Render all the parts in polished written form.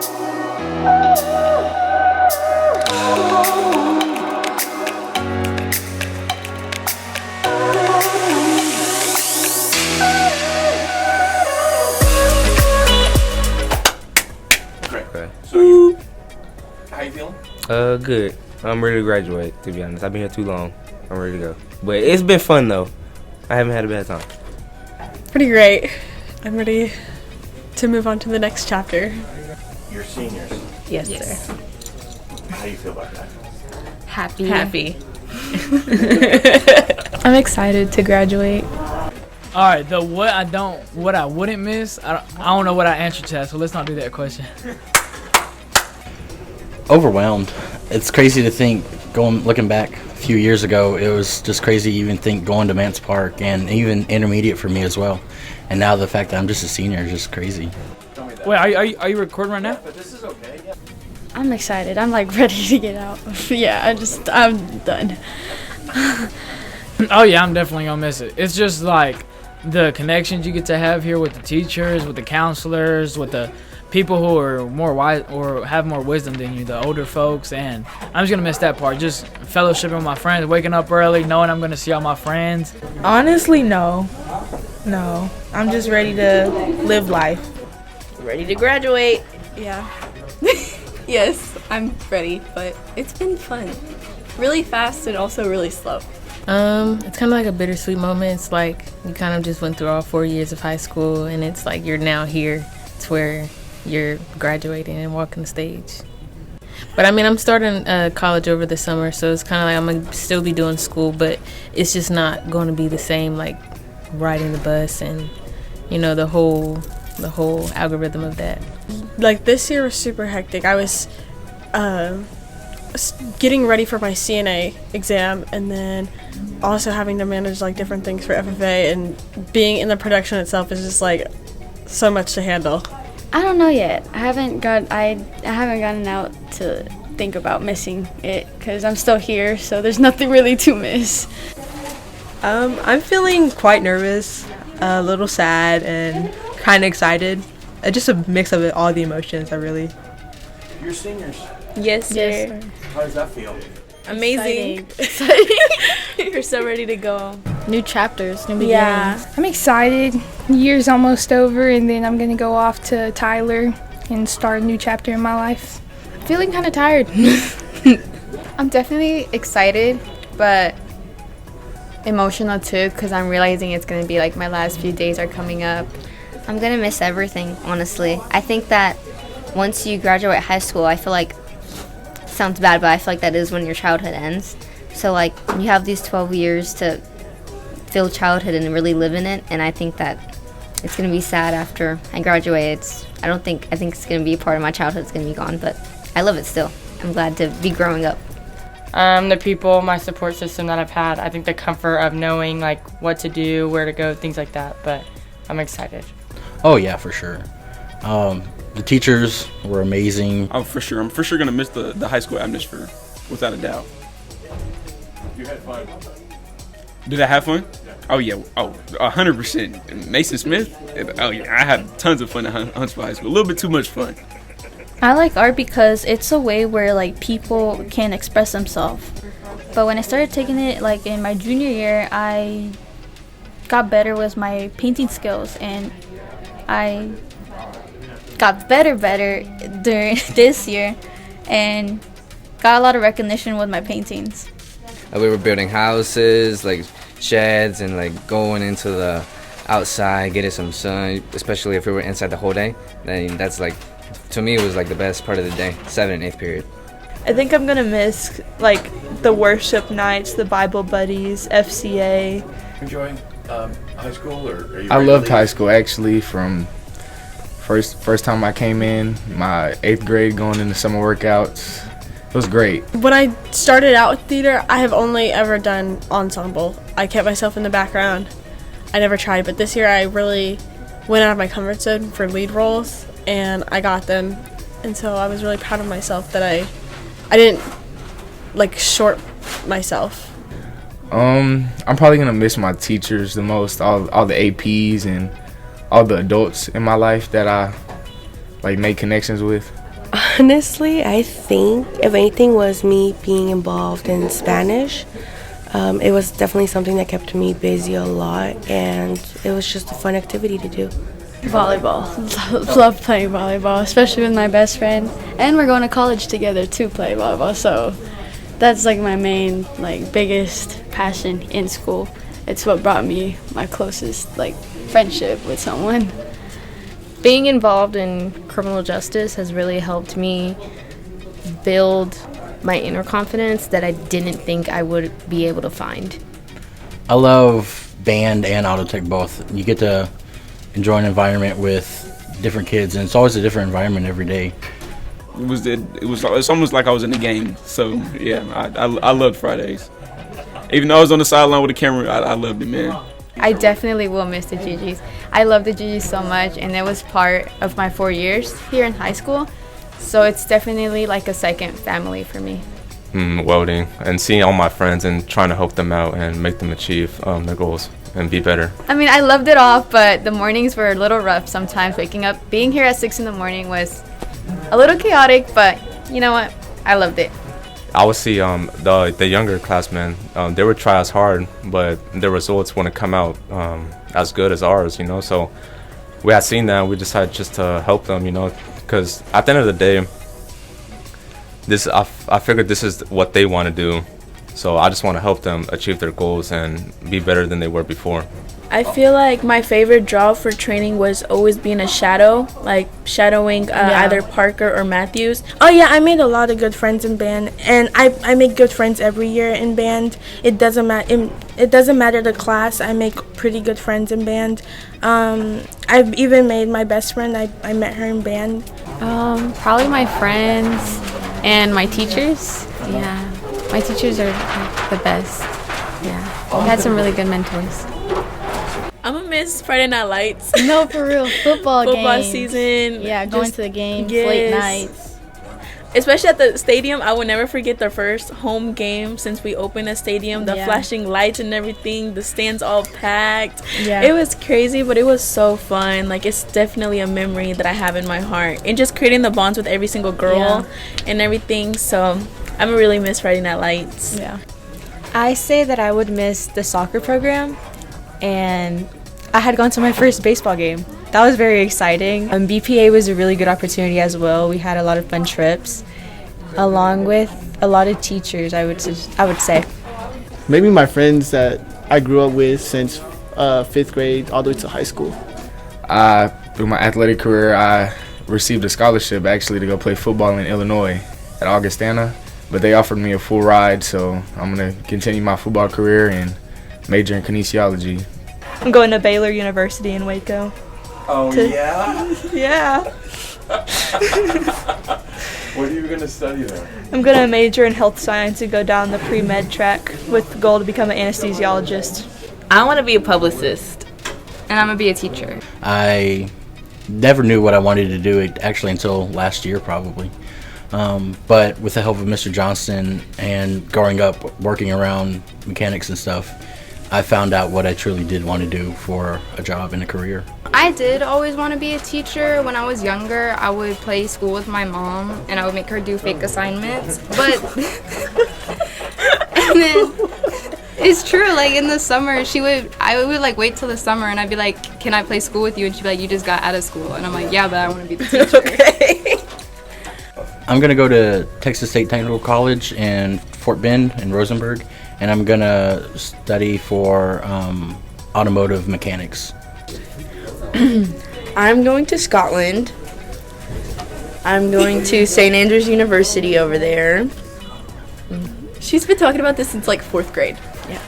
So, how you feeling? Good. I'm ready to graduate, to be honest. I've been here too long. I'm ready to go. But it's been fun, though. I haven't had a bad time. Pretty great. I'm ready to move on to the next chapter. You're seniors. Yes, sir. How do you feel about that? Happy. I'm excited to graduate. All right, what I wouldn't miss, I don't know what I answered to that, so let's not do that question. Overwhelmed. It's crazy to think, looking back a few years ago, it was just crazy to even think going to Mance Park, and even intermediate for me as well. And now the fact that I'm just a senior is just crazy. Wait, are you recording right now? But this is okay. Yeah. I'm excited. I'm like ready to get out. Yeah, I'm done. Oh yeah, I'm definitely gonna miss it. It's just like the connections you get to have here with the teachers, with the counselors, with the people who are more wise or have more wisdom than you, the older folks, and I'm just gonna miss that part. Just fellowshipping with my friends, waking up early, knowing I'm gonna see all my friends. Honestly, no. I'm just ready to live life. Ready to graduate. Yeah. Yes, I'm ready, but it's been fun. Really fast and also really slow. It's kind of like a bittersweet moment. It's like you kind of just went through all 4 years of high school, and it's like you're now here. It's where you're graduating and walking the stage. But I mean, I'm starting college over the summer, so it's kind of like I'm gonna still be doing school, but it's just not going to be the same, like riding the bus and the whole algorithm of that. Like, this year was super hectic. I was getting ready for my CNA exam, and then also having to manage like different things for FFA, and being in the production itself is just like so much to handle. I don't know yet. I haven't gotten out to think about missing it because I'm still here, so there's nothing really to miss. I'm feeling quite nervous, a little sad, and kind of excited. Just a mix of all the emotions. You're seniors. Yes, sir. How does that feel? Amazing. Exciting. We're so ready to go. New chapters, new beginnings. Yeah. I'm excited. Year's almost over, and then I'm going to go off to Tyler and start a new chapter in my life. I'm feeling kind of tired. I'm definitely excited, but emotional too, because I'm realizing it's going to be like my last few days are coming up. I'm going to miss everything, honestly. I think that once you graduate high school, I feel like, sounds bad, but I feel like that is when your childhood ends. So like you have these 12 years to feel childhood and really live in it, and I think that it's going to be sad after I graduate. I think it's going to be a part of my childhood. It's going to be gone, but I love it still. I'm glad to be growing up. The people, my support system that I've had, I think the comfort of knowing like what to do, where to go, things like that, but I'm excited. Oh yeah, for sure. The teachers were amazing. Oh, for sure. I'm for sure going to miss the high school atmosphere, without a doubt. You had fun. Did I have fun? Oh, yeah. Oh, 100%. Mason Smith? Oh, yeah. I had tons of fun at Huntsville High School. A little bit too much fun. I like art because it's a way where like people can express themselves. But when I started taking it like in my junior year, I got better with my painting skills, and I got better during this year and got a lot of recognition with my paintings. We were building houses, like sheds, and like going into the outside, getting some sun, especially if we were inside the whole day. Then that's like, to me, it was like the best part of the day, 7th and 8th period. I think I'm gonna miss like the worship nights, the Bible buddies, FCA. Enjoying high school, or are you? I loved high school actually. From first time I came in, my 8th grade, going into summer workouts. It was great. When I started out with theater, I have only ever done ensemble. I kept myself in the background. I never tried, but this year I really went out of my comfort zone for lead roles, and I got them. And so I was really proud of myself that I didn't like short myself. I'm probably gonna miss my teachers the most, all the APs and all the adults in my life that I like made connections with. Honestly, I think if anything was me being involved in Spanish. It was definitely something that kept me busy a lot, and it was just a fun activity to do. Volleyball. Love playing volleyball, especially with my best friend. And we're going to college together to play volleyball, so that's like my main, like, biggest passion in school. It's what brought me my closest, like, friendship with someone. Being involved in criminal justice has really helped me build my inner confidence that I didn't think I would be able to find. I love band and auto tech both. You get to enjoy an environment with different kids, and it's always a different environment every day. It's almost like I was in the game. So yeah, I loved Fridays. Even though I was on the sideline with the camera, I loved it, man. I definitely will miss the GGs. I love the GGs so much, and it was part of my 4 years here in high school. So it's definitely like a second family for me. Welding and seeing all my friends and trying to help them out and make them achieve their goals and be better. I mean, I loved it all, but the mornings were a little rough sometimes. Waking up, being here at 6 in the morning was a little chaotic, but you know what? I loved it. I would see the younger classmen, they would try as hard, but their results wouldn't come out as good as ours, you know. So we had seen that, and we decided just to help them, you know, because at the end of the day, I figured this is what they want to do. So I just want to help them achieve their goals and be better than they were before. I feel like my favorite job for training was always being a shadow, like shadowing either Parker or Matthews. Oh yeah, I made a lot of good friends in band, and I make good friends every year in band. It doesn't matter the class. I make pretty good friends in band. I've even made my best friend. I met her in band. Probably my friends and my teachers. Yeah, my teachers are the best. Yeah, I had some really good mentors. I'm gonna miss Friday Night Lights. No, for real. Football games. Season. Yeah, going to the games, late nights. Especially at the stadium, I will never forget the first home game since we opened a stadium. The flashing lights and everything, the stands all packed. Yeah. It was crazy, but it was so fun. Like, it's definitely a memory that I have in my heart. And just creating the bonds with every single girl and everything. So I'm gonna really miss Friday Night Lights. Yeah. I say that I would miss the soccer program, and I had gone to my first baseball game. That was very exciting. BPA was a really good opportunity as well. We had a lot of fun trips, along with a lot of teachers, I would say. Maybe my friends that I grew up with since 5th grade all the way to high school. Through my athletic career, I received a scholarship actually to go play football in Illinois at Augustana, but they offered me a full ride, so I'm going to continue my football career and major in kinesiology. I'm going to Baylor University in Waco. Oh, yeah? Yeah. What are you going to study there? I'm going to major in health science and go down the pre-med track with the goal to become an anesthesiologist. I want to be a publicist, and I'm going to be a teacher. I never knew what I wanted to do actually until last year probably. But with the help of Mr. Johnston and growing up working around mechanics and stuff, I found out what I truly did want to do for a job and a career. I did always want to be a teacher. When I was younger, I would play school with my mom, and I would make her do fake assignments. But and then it's true. Like in the summer, I would like wait till the summer, and I'd be like, "Can I play school with you?" And she'd be like, "You just got out of school," and I'm like, "Yeah, but I want to be the teacher." Okay. I'm going to go to Texas State Technical College in Fort Bend in Rosenberg, and I'm going to study for automotive mechanics. I'm going to Scotland. I'm going to St. Andrews University over there. She's been talking about this since like 4th grade. Yeah.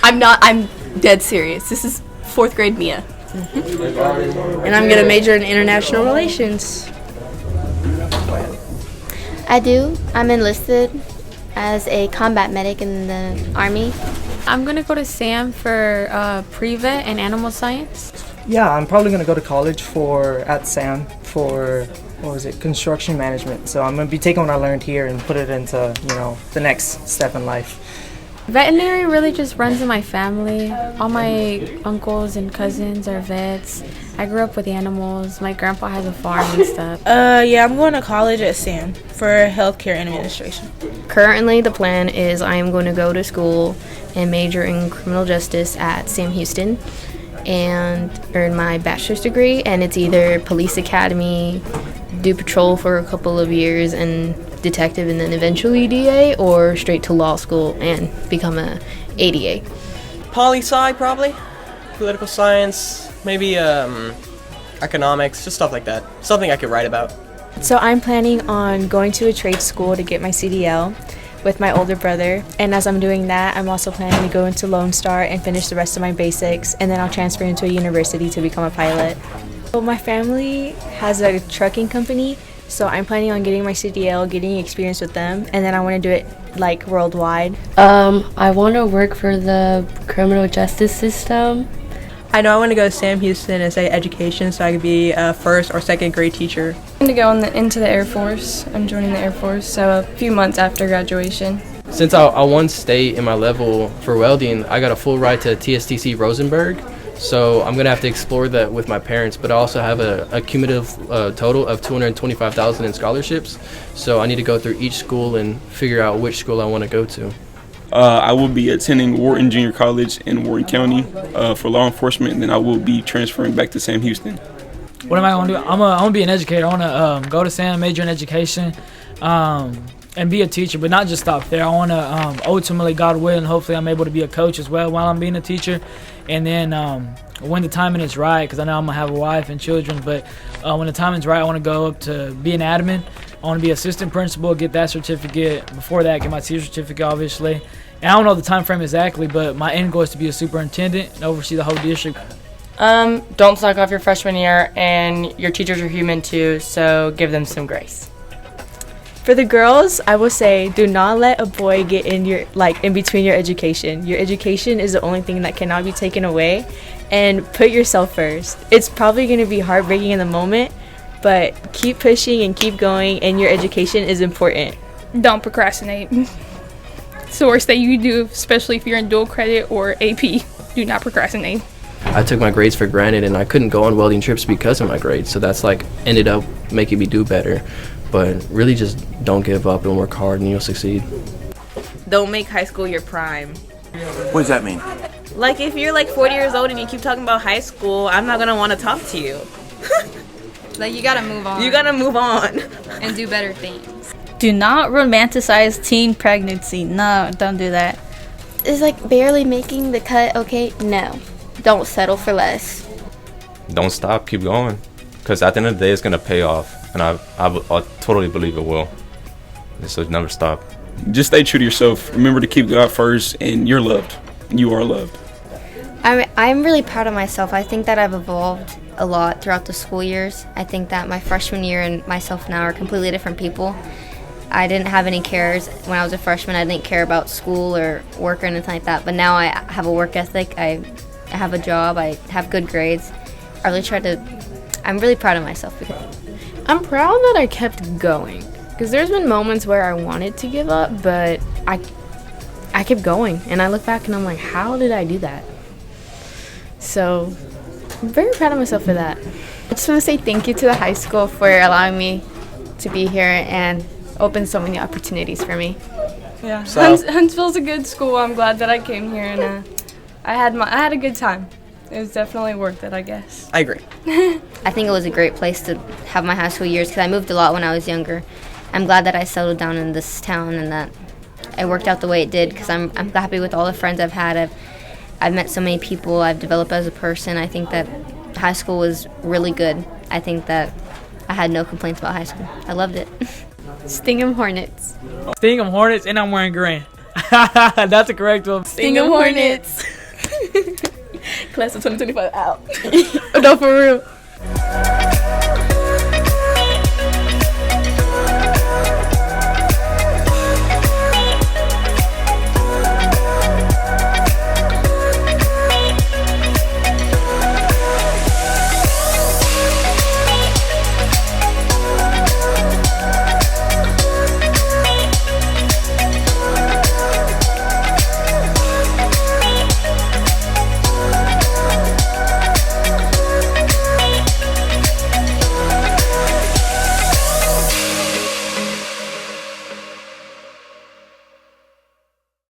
I'm dead serious. This is 4th grade Mia. And I'm going to major in international relations. I do. I'm enlisted as a combat medic in the Army. I'm going to go to SAM for pre-vet and animal science. Yeah, I'm probably going to go to college at SAM for, construction management. So I'm going to be taking what I learned here and put it into, the next step in life. Veterinary really just runs in my family. All my uncles and cousins are vets. I grew up with animals. My grandpa has a farm and stuff. Yeah, I'm going to college at SAM for healthcare administration. Currently, the plan is I am going to go to school and major in criminal justice at Sam Houston and earn my bachelor's degree. And it's either police academy, do patrol for a couple of years, and detective, and then eventually DA, or straight to law school and become a ADA. Poli-sci, probably. Political science, maybe economics, just stuff like that. Something I could write about. So I'm planning on going to a trade school to get my CDL with my older brother. And as I'm doing that, I'm also planning to go into Lone Star and finish the rest of my basics. And then I'll transfer into a university to become a pilot. So my family has a trucking company. So I'm planning on getting my CDL, getting experience with them. And then I want to do it like worldwide. I want to work for the criminal justice system. I know I want to go to Sam Houston and say education so I could be a first or second grade teacher. I'm going to go into the Air Force. I'm joining the Air Force, so a few months after graduation. Since I won state in my level for welding, I got a full ride to TSTC Rosenberg. So I'm going to have to explore that with my parents, but I also have a cumulative total of $225,000 in scholarships. So I need to go through each school and figure out which school I want to go to. I will be attending Wharton Junior College in Wharton County for law enforcement, and then I will be transferring back to Sam Houston. What am I going to do? I'm gonna be an educator. I want to go to Sam, major in education, and be a teacher, but not just stop there. I want to ultimately, God willing, hopefully I'm able to be a coach as well while I'm being a teacher. And then when the timing is right, because I know I'm going to have a wife and children, but when the timing is right, I want to go up to be an admin. I want to be assistant principal, get that certificate. Before that, get my teacher certificate, obviously. And I don't know the time frame exactly, but my end goal is to be a superintendent and oversee the whole district. Don't slack off your freshman year, and your teachers are human too, so give them some grace. For the girls, I will say, do not let a boy get in in between your education. Your education is the only thing that cannot be taken away, and put yourself first. It's probably going to be heartbreaking in the moment, but keep pushing and keep going, and your education is important. Don't procrastinate. It's the worst thing you can do, especially if you're in dual credit or AP. Do not procrastinate. I took my grades for granted, and I couldn't go on welding trips because of my grades, so that's ended up making me do better. But really just don't give up and work hard and you'll succeed. Don't make high school your prime. What does that mean? Like if you're 40 years old and you keep talking about high school, I'm not gonna want to talk to you. Like you gotta move on. You gotta move on. And do better things. Do not romanticize teen pregnancy. No, don't do that. Is barely making the cut okay? No. Don't settle for less. Don't stop, keep going. Because at the end of the day, it's going to pay off. And I totally believe it will. So never stop. Just stay true to yourself. Remember to keep God first, and you're loved. You are loved. I'm really proud of myself. I think that I've evolved a lot throughout the school years. I think that my freshman year and myself now are completely different people. I didn't have any cares. When I was a freshman, I didn't care about school or work or anything like that. But now I have a work ethic. I have a job. I have good grades. I'm really proud of myself. I'm proud that I kept going. Because there's been moments where I wanted to give up, but I kept going. And I look back and I'm like, how did I do that? So I'm very proud of myself for that. I just want to say thank you to the high school for allowing me to be here and open so many opportunities for me. Yeah, Huntsville's a good school. I'm glad that I came here, and I had a good time. It was definitely worth it, I guess. I agree. I think it was a great place to have my high school years because I moved a lot when I was younger. I'm glad that I settled down in this town and that it worked out the way it did because I'm happy with all the friends I've had. I've met so many people. I've developed as a person. I think that high school was really good. I think that I had no complaints about high school. I loved it. Stingham Hornets. Stingham Hornets, and I'm wearing green. That's a correct one. Stingham Hornets. Class of 2025 out. No, for real.